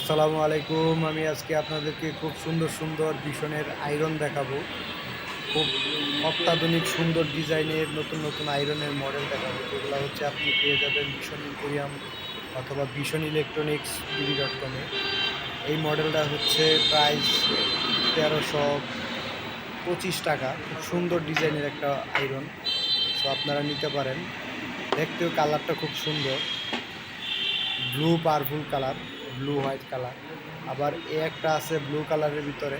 আসসালামু আলাইকুম। আমি আজকে আপনাদেরকে খুব সুন্দর সুন্দর ভীষণের আয়রন দেখাবো। খুব অত্যাধুনিক সুন্দর ডিজাইনের নতুন নতুন আয়রনের মডেল দেখাবো, যেগুলো হচ্ছে আপনি পেয়ে যাবেন ভীষণ ইম্পোরিয়াম অথবা ভীষণ ইলেকট্রনিক্স বিডি.কমে। এই মডেলটা হচ্ছে প্রাইস 1325 টাকা। খুব সুন্দর ডিজাইনের একটা আয়রন, সো আপনারা নিতে পারেন। দেখতেও কালারটা খুব সুন্দর, blue purple colour, blue white colour. আবার একটা আছে ব্লু কালারের ভিতরে।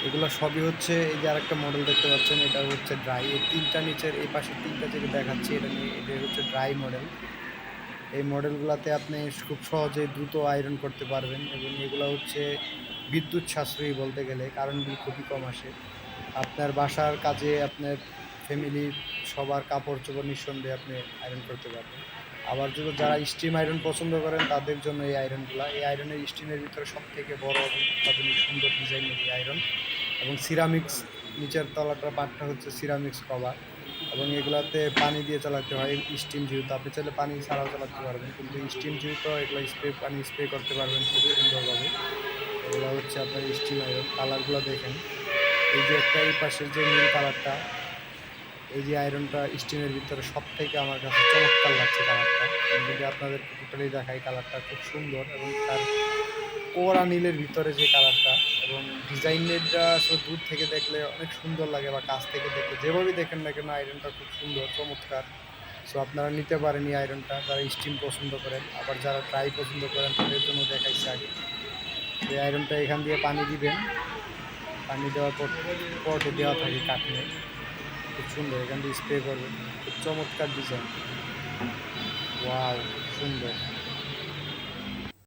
এগুলো সবই হচ্ছে, এই যে আরেকটা মডেল দেখতে পাচ্ছেন, এটা হচ্ছে ড্রাই। এই তিনটা নিচের এই পাশে তিনটা যেটা দেখাচ্ছি, এটা হচ্ছে ড্রাই মডেল। এই মডেলগুলোতে আপনি খুব সহজেই দ্রুত আয়রন করতে পারবেন, এবং এগুলো হচ্ছে বিদ্যুৎ সাশ্রয়ী বলতে গেলে, কারণ বিল খুবই কম আসে। আপনার বাসার কাজে আপনার ফ্যামিলির সবার কাপড় চোপড় নিঃসন্দেহে আপনি আয়রন করতে পারবেন। আবার যদি যারা স্টিম আয়রন পছন্দ করেন তাদের জন্য এই আয়রনগুলো, এই আয়রনের স্টিমের ভিতরে সব থেকে বড় এবং অত্যাধুনিক সুন্দর ডিজাইনের এই আয়রন, এবং সিরামিক্স নিচের তলাটার পাটটা হচ্ছে সিরামিক্স কভার। এবং এগুলাতে পানি দিয়ে চালাতে হয় স্টিম, যেহেতু আপনি চাইলে পানি ছাড়াও চালাতে পারবেন, কিন্তু স্টিম যেহেতু এগুলো পানি স্প্রে করতে পারবেন খুব সুন্দরভাবে। এগুলো হচ্ছে আপনার স্টিম আয়রন। কালারগুলো দেখেন, এই যে একটা এই পাশের যে নীল কালারটা, এই যে আয়রনটা স্টিমের ভিতরে সব থেকে আমার কাছে চমৎকার লাগছে কালারটা। আমি যদি আপনাদেরকে টোটালি দেখাই, কালারটা খুব সুন্দর, এবং তার কোরা নীলের ভিতরে যে কালারটা, এবং ডিজাইনেরটা আসলে দূর থেকে দেখলে অনেক সুন্দর লাগে, বা কাছ থেকে দেখলে যেভাবেই দেখেন না কেন আয়রনটা খুব সুন্দর চমৎকার। সো আপনারা নিতে পারেন এই আয়রনটা, যারা স্টিম পছন্দ করেন। আবার যারা ড্রাই পছন্দ করেন তাদের জন্য দেখাইছে আগে। এই আয়রনটা এখান দিয়ে পানি দিবেন, পানি দেওয়ার পর পটে দেওয়া থাকে কাটনে, খুব সুন্দর। এখান দিয়ে স্প্রে করবেন, খুব চমৎকার ডিজাইন। ওয়াও, খুব সুন্দর।